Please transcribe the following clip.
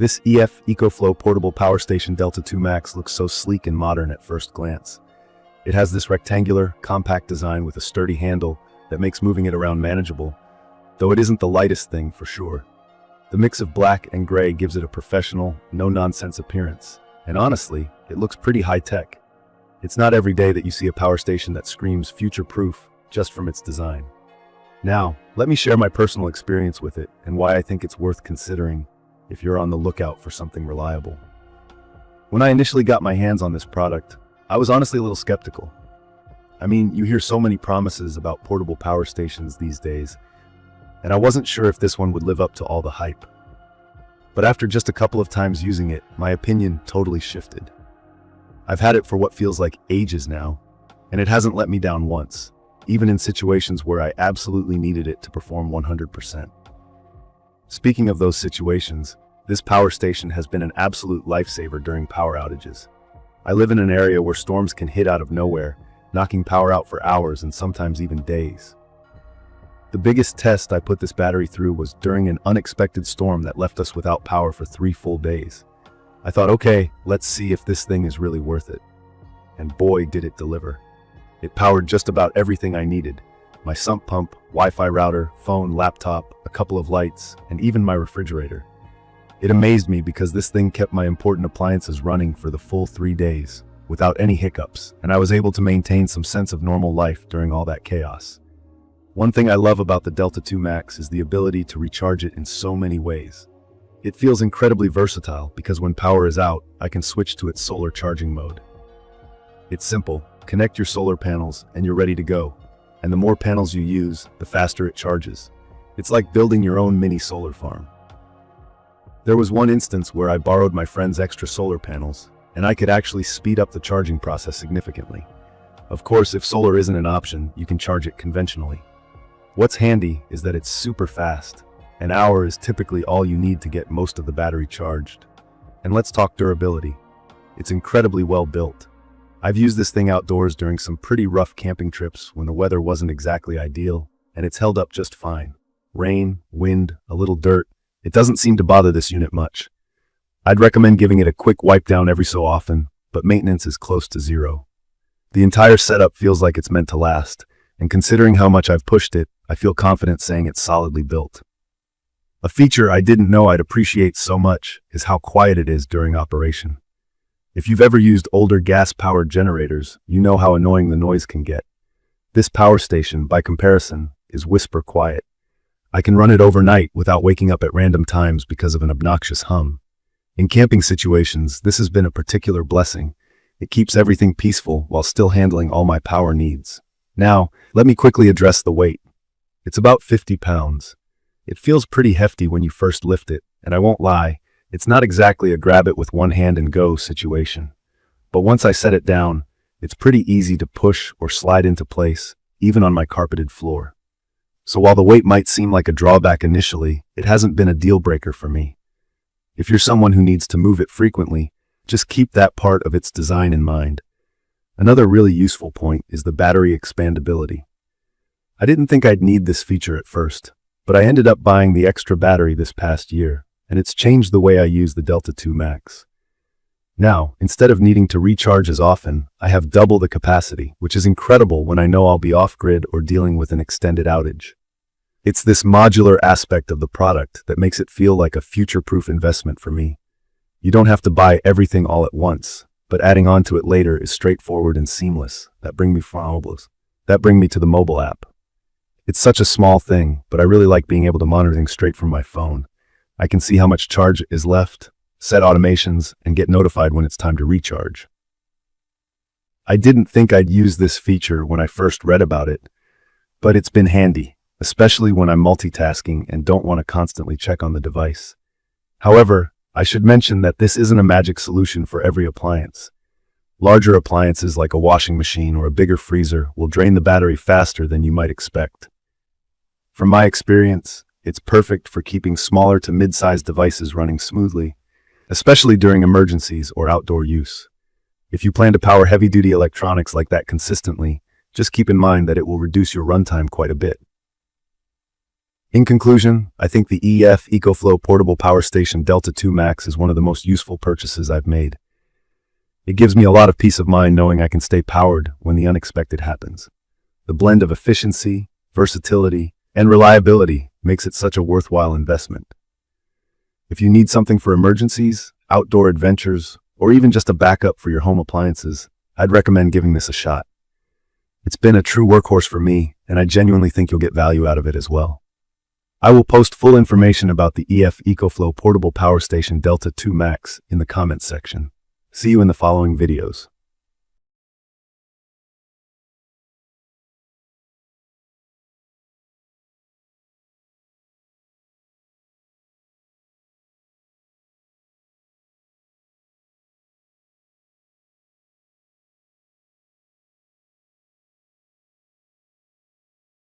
This ECOFLOW portable power station Delta 2 Max looks so sleek and modern at first glance. It has this rectangular, compact design with a sturdy handle that makes moving it around manageable, though it isn't the lightest thing for sure. The mix of black and gray gives it a professional, no-nonsense appearance, and honestly, it looks pretty high-tech. It's not every day that you see a power station that screams future-proof just from its design. Now, let me share my personal experience with it and why I think it's worth considering if you're on the lookout for something reliable. When I initially got my hands on this product, I was honestly a little skeptical. I mean, you hear so many promises about portable power stations these days, and I wasn't sure if this one would live up to all the hype. But after just a couple of times using it, my opinion totally shifted. I've had it for what feels like ages now, and it hasn't let me down once, even in situations where I absolutely needed it to perform 100%. Speaking of those situations, this power station has been an absolute lifesaver during power outages. I live in an area where storms can hit out of nowhere, knocking power out for hours and sometimes even days. The biggest test I put this battery through was during an unexpected storm that left us without power for 3 full days. I thought, okay, let's see if this thing is really worth it. And boy, did it deliver. It powered just about everything I needed. My sump pump, Wi-Fi router, phone, laptop, a couple of lights, and even my refrigerator. It amazed me because this thing kept my important appliances running for the full 3 days without any hiccups, and I was able to maintain some sense of normal life during all that chaos. One thing I love about the Delta 2 Max is the ability to recharge it in so many ways. It feels incredibly versatile because when power is out, I can switch to its solar charging mode. It's simple. Connect your solar panels and you're ready to go. And the more panels you use, the faster it charges. It's like building your own mini solar farm. There was one instance where I borrowed my friend's extra solar panels, and I could actually speed up the charging process significantly. Of course, if solar isn't an option, you can charge it conventionally. What's handy is that it's super fast. An hour is typically all you need to get most of the battery charged. And let's talk durability. It's incredibly well built. I've used this thing outdoors during some pretty rough camping trips when the weather wasn't exactly ideal, and it's held up just fine. Rain, wind, a little dirt, it doesn't seem to bother this unit much. I'd recommend giving it a quick wipe down every so often, but maintenance is close to zero. The entire setup feels like it's meant to last, and considering how much I've pushed it, I feel confident saying it's solidly built. A feature I didn't know I'd appreciate so much is how quiet it is during operation. If you've ever used older gas-powered generators, you know how annoying the noise can get. This power station, by comparison, is whisper quiet. I can run it overnight without waking up at random times because of an obnoxious hum. In camping situations, this has been a particular blessing. It keeps everything peaceful while still handling all my power needs. Now, let me quickly address the weight. It's about 50 pounds. It feels pretty hefty when you first lift it, and I won't lie, it's not exactly a grab it with one hand and go situation. But once I set it down, it's pretty easy to push or slide into place, even on my carpeted floor. So while the weight might seem like a drawback initially, it hasn't been a deal breaker for me. If you're someone who needs to move it frequently, just keep that part of its design in mind. Another really useful point is the battery expandability. I didn't think I'd need this feature at first, but I ended up buying the extra battery this past year, and it's changed the way I use the Delta 2 Max. Now, instead of needing to recharge as often, I have double the capacity, which is incredible when I know I'll be off-grid or dealing with an extended outage. It's this modular aspect of the product that makes it feel like a future-proof investment for me. You don't have to buy everything all at once, but adding on to it later is straightforward and seamless. That brings me to the mobile app. It's such a small thing, but I really like being able to monitor things straight from my phone. I can see how much charge is left, set automations, and get notified when it's time to recharge. I didn't think I'd use this feature when I first read about it, but it's been handy, especially when I'm multitasking and don't want to constantly check on the device. However, I should mention that this isn't a magic solution for every appliance. Larger appliances like a washing machine or a bigger freezer will drain the battery faster than you might expect. From my experience, it's perfect for keeping smaller to mid-sized devices running smoothly, especially during emergencies or outdoor use. If you plan to power heavy-duty electronics like that consistently, just keep in mind that it will reduce your runtime quite a bit. In conclusion, I think the ECOFLOW Portable Power Station Delta 2 Max is one of the most useful purchases I've made. It gives me a lot of peace of mind knowing I can stay powered when the unexpected happens. The blend of efficiency, versatility, and reliability makes it such a worthwhile investment. If you need something for emergencies, outdoor adventures, or even just a backup for your home appliances, I'd recommend giving this a shot. It's been a true workhorse for me, and I genuinely think you'll get value out of it as well. I will post full information about the ECOFLOW Portable Power Station Delta 2 Max in the comments section. See you in the following videos.